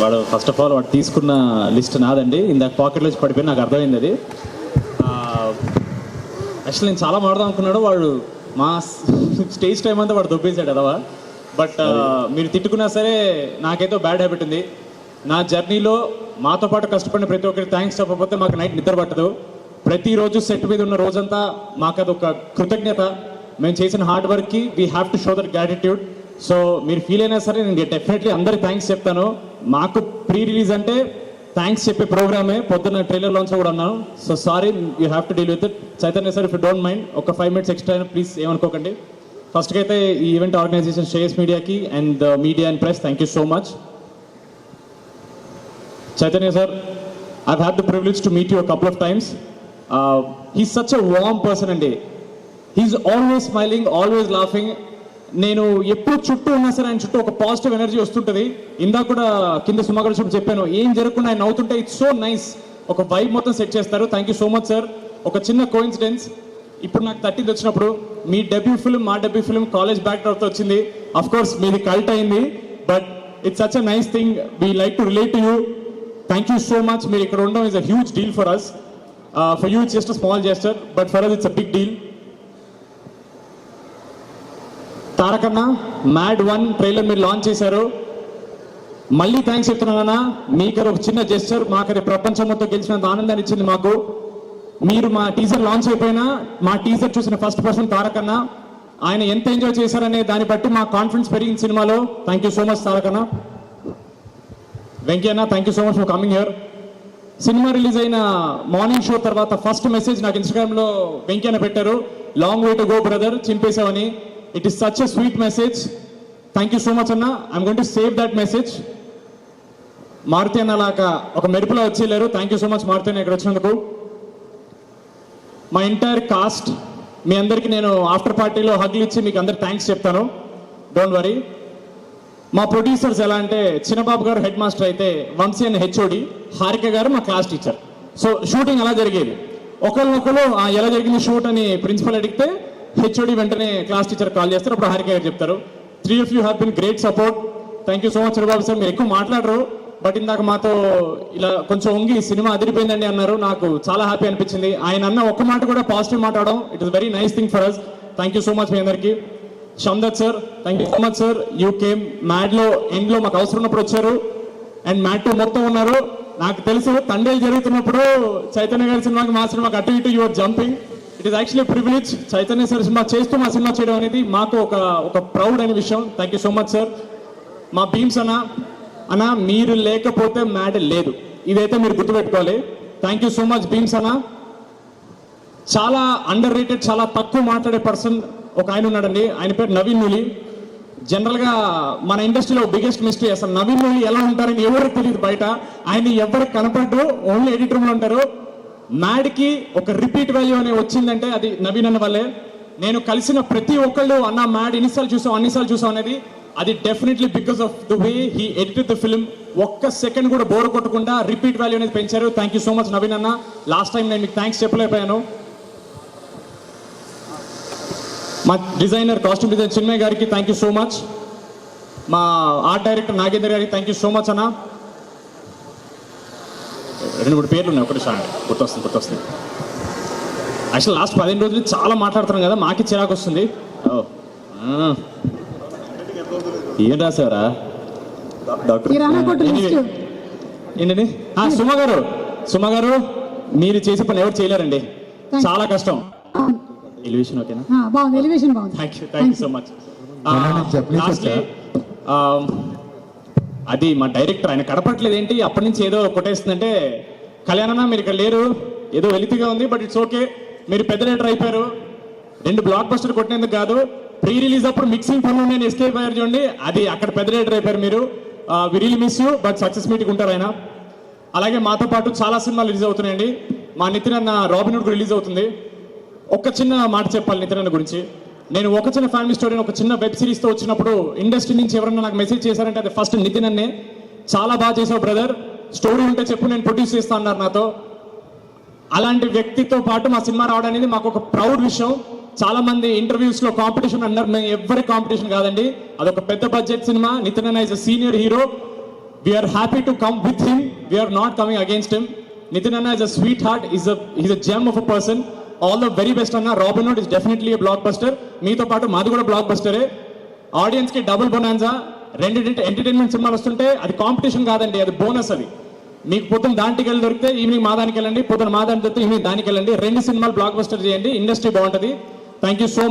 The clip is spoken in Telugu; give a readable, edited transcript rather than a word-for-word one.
వాడు ఫస్ట్ ఆఫ్ ఆల్ వాడు తీసుకున్న లిస్ట్ నాదండి. ఇందాక పాకెట్లో వచ్చి పడిపోయి నాకు అర్థమైంది అది. యాక్చువల్లీ నేను చాలా మాడదాం అనుకున్నాడు, వాడు మా స్టేజ్ టైం అంతా వాడు దొబ్బేశాడు అదవా. బట్ మీరు తిట్టుకున్నా సరే నాకైతే బ్యాడ్ హ్యాబిట్ ఉంది. నా జర్నీలో మాతో పాటు కష్టపడిన ప్రతి ఒక్కరికి థ్యాంక్స్ చెప్పకపోతే మాకు నైట్ నిద్ర పట్టదు. ప్రతిరోజు సెట్ మీద ఉన్న రోజంతా మాకు అదొక కృతజ్ఞత. మేము చేసిన హార్డ్ వర్క్కి we have to show that gratitude. So మీరు ఫీల్ అయినా సరే నేను డెఫినెట్లీ అందరికి థ్యాంక్స్ చెప్తాను. మాకు ప్రీ రిలీజ్ అంటే థ్యాంక్స్ చెప్పే ప్రోగ్రామే. పొద్దున్న ట్రైలర్ లాంచ్ కూడా అన్నాను. So sorry, you have to deal with it. Chaitanya sir, if you don't mind ఒక 5 minutes ఎక్స్ట్రా అయినా ప్లీజ్ ఏమనుకోకండి. ఫస్ట్కి అయితే ఈ ఈవెంట్ ఆర్గనైజేషన్ శ్రేయస్ మీడియాకి and the media and press thank you so much. Chaitanya sir, I've had the privilege to meet you a couple of times. He's such a warm person and he's always smiling, always laughing. నేను ఎప్పుడు చుట్టూ ఉన్నా సరే ఆయన చుట్టూ ఒక పాజిటివ్ ఎనర్జీ వస్తుంటుంది. ఇందాక కూడా కింద సుమాగర్ చెప్పాను, ఏం జరగకుండా ఆయన నవ్వుతుంటే ఇట్స్ సో నైస్. ఒక వైబ్ మొత్తం సెట్ చేస్తారు. Thank you so much sir. ఒక చిన్న కోఇన్సిడెన్స్, ఇప్పుడు నాకు 30th వచ్చినప్పుడు మీ డెబ్యూ ఫిల్మ్, మా డెబ్యూ ఫిల్మ్ కాలేజ్ బ్యాక్డ్రాప్తో వచ్చింది. అఫ్ కోర్స్ మీది కల్ట్ అయింది, but it's such a nice thing. We like to relate to you. Thank you so much. మీరు ఇక్కడ ఉండడం is a huge deal for us. For you it's just a small gesture, but for us it's a big deal. తారకన్న, మ్యాడ్ 1 ట్రైలర్ మీరు లాంచ్ చేశారు. మళ్ళీ థ్యాంక్స్ చెప్తున్నానన్నా. మీకు ఒక చిన్న జెస్చర్ మాకు ప్రపంచం మొత్తం గెలిచినంత ఆనందాన్ని ఇచ్చింది మాకు. మీరు మా టీజర్ లాంచ్ అయిపోయినా మా టీజర్ చూసిన ఫస్ట్ పర్సన్ తారకన్న. ఆయన ఎంత ఎంజాయ్ చేశారనే దాన్ని బట్టి మా కాన్ఫిడెన్స్ పెరిగింది సినిమాలో. థ్యాంక్ యూ సో మచ్ తారకన్న. వెంకయ్యన్న, thank you so much for coming here. Cinema release అయిన మార్నింగ్ షో తర్వాత ఫస్ట్ మెసేజ్ నాకు ఇన్స్టాగ్రామ్లో వెంకయ్యన్న పెట్టారు, long way to go brother, చింపేశావని. It is such a sweet message. Thank you so much అన్న. I'm going to save that message. Maruthi అన్న లాగా ఒక మెరుపులో వచ్చి వెళ్ళారు. Thank you so much Maruthi అన్న ఇక్కడ వచ్చినందుకు. మా ఎంటైర్ కాస్ట్ మీ అందరికీ నేను ఆఫ్టర్ పార్టీలో హగ్లు ఇచ్చి మీకు అందరికి థ్యాంక్స్ చెప్తాను, డోంట్ వరీ. మా ప్రొడ్యూసర్స్ ఎలా అంటే చిన్నబాబు గారు హెడ్ మాస్టర్ అయితే వంశీ అనే హెచ్ఓడి, హారిక గారు మా క్లాస్ టీచర్. సో షూటింగ్ అలా జరిగేది. ఒకరు ఎలా జరిగింది షూట్ అని ప్రిన్సిపల్ అడిగితే హెచ్ఓడి వెంటనే క్లాస్ టీచర్ కాల్ చేస్తారు, అప్పుడు హారిక గారు చెప్తారు. 3 of you have been great support. Thank you so much Chinnababu sir. మీరు ఎక్కువ మాట్లాడరు, బట్ ఇందాక మాతో ఇలా కొంచెం ఉంగి సినిమా అదిరిపోయిందండి అన్నారు. నాకు చాలా హ్యాపీ అనిపించింది. ఆయన అన్న ఒక్క మాట కూడా పాజిటివ్ మాట్లాడడం, it is very nice thing for us. Thank you so much మీ అందరికీ. Shamdat sir, thank you so much sir. You came మ్యాడ్లో ఎండ్లో మాకు అవసరం ఉన్నప్పుడు వచ్చారు, అండ్ మ్యాడ్ 2 మొత్తం ఉన్నారు. నాకు తెలుసు తండేలు జరుగుతున్నప్పుడు చైతన్య గారి సినిమాకి మా సినిమాకి అటు ఇటు your jumping. It is actually privilege. Chaitanya sir cinema చేస్తూ మా సినిమా చేయడం అనేది మాకు ఒక ప్రౌడ్ అనే విషయం. Thank you so much sir. మా భీమ్స్ అన్న మీరు లేకపోతే మ్యాడ్ లేదు, ఇదైతే మీరు గుర్తుపెట్టుకోవాలి. Thank you so much Bheems అన్న. చాలా అండర్ రేటెడ్, చాలా తక్కువ మాట్లాడే పర్సన్ ఒక ఆయన ఉన్నాడండి, ఆయన పేరు నవీన్ నూలి. జనరల్గా మన ఇండస్ట్రీలో బిగ్గెస్ట్ మిస్టరీ, అసలు నవీన్ నూలి ఎలా ఉంటారని ఎవరికి తెలియదు బయట. ఆయన ఎవరికి కనపడ్డు, ఓన్లీ ఎడిటర్ రూమ్లో ఉంటారు. మ్యాడ్కి ఒక రిపీట్ వాల్యూ అనే వచ్చిందంటే అది నవీన్ అన్న వల్లే. నేను కలిసిన ప్రతి ఒక్కళ్ళు అన్న మ్యాడ్ ఎన్నిసార్లు చూసాం అనేది అది definitely because of the way he edited the film. ఒక్క సెకండ్ కూడా బోర్ కొట్టకుండా రిపీట్ వాల్యూ అనేది పెంచారు. Thank you so much Naveen అన్న. లాస్ట్ టైం నేను మీకు థ్యాంక్స్ చెప్పలేకపోయాను. మా డిజైనర్, కాస్ట్యూమ్ డిజైనర్ చిన్మయ్ గారికి థ్యాంక్ యూ సో మచ్. మా ఆర్ట్ డైరెక్టర్ నాగేందర్ గారికి థ్యాంక్ యూ సో మచ్ అన్న. 2-3 పేర్లు ఉన్నాయి, ఒకటి షాంట్ గుర్తొస్తుంది. యాక్చువల్ లాస్ట్ 15 రోజులు చాలా మాట్లాడుతున్నాం కదా, మాకి చిరాకు వస్తుంది. ఏం రాసారా డాక్టర్? ఏంటండి సుమ గారు మీరు చేసే పని ఎవరు చేయలేరండి, చాలా కష్టం. ఎలివేషన్ ఓకేనా? బాగుంది, ఎలివేషన్ బాగుంది. Thank you so much. అది మా డైరెక్టర్, ఆయన కడపట్లేదు ఏంటి అప్పటి నుంచి ఏదో కొట్టేస్తుందంటే, కళ్యాణన్న మీరు ఇక్కడ లేరు, ఏదో వెలితిగా ఉంది, బట్ ఇట్స్ ఓకే. మీరు పెద్ద డైరెక్టర్ అయిపోయారు. 2 బ్లాక్ బస్టర్ కొట్టినందుకు కాదు, ప్రీ రిలీజ్ అప్పుడు మిక్సింగ్ పనులు నేను ఎస్కేప్ అయ్యారు చూడండి, అది అక్కడ పెద్ద డైరెక్టర్ అయిపోయారు మీరు. We really miss you, but success meeting ఉంటారు ఆయన. అలాగే మాతో పాటు చాలా సినిమాలు రిలీజ్ అవుతున్నాయండి. మా నితిన్ అన్న రాబిన్ హుడ్ రిలీజ్ అవుతుంది. ఒక చిన్న మాట చెప్పాలి నితిన్ అన్న గురించి. నేను ఒక చిన్న ఫ్యామిలీ స్టోరీ ఒక చిన్న వెబ్ సిరీస్తో వచ్చినప్పుడు ఇండస్ట్రీ నుంచి ఎవరన్నా నాకు మెసేజ్ చేశారంటే అది ఫస్ట్ నితిన్ అన్నే. చాలా బాగా చేసావు బ్రదర్, స్టోరీ ఉంటే చెప్పు నేను ప్రొడ్యూస్ చేస్తా అన్నారు నాతో. అలాంటి వ్యక్తితో పాటు మా సినిమా రావడం అనేది మాకు ఒక ప్రౌడ్ విషయం. చాలా మంది ఇంటర్వ్యూస్ లో కాంపిటీషన్ అన్నారు, మేము ఎవరి కాంపిటీషన్ కాదండి, అదొక పెద్ద బడ్జెట్ సినిమా. నితిన్ అన్న is a senior hero, we're happy to come with him, we're not coming against him. Nithin అన్న is a sweet heart, is a gem of a person. All the very best అన్న. Robin Hood is definitely a blockbuster. మీతో పాటు మాది కూడా బ్లాక్ బస్టరే. ఆడియన్స్ కి డబుల్ బొనాన్సా. రెండు ఎంటర్టైన్మెంట్ సినిమాలు వస్తుంటే అది కాంపిటీషన్ కాదండి, అది బోనస్. అది మీకు పొద్దున దానికి వెళ్ళి దొరికితే ఈవినింగ్ మా దానికి వెళ్ళండి, పొద్దున మా దానికి దొరికితే ఈవినింగ్ దానికి వెళ్ళండి. 2 సినిమాలు బ్లాక్ బస్టర్ చేయండి, ఇండస్ట్రీ బాగుంటుంది. Thank you so much.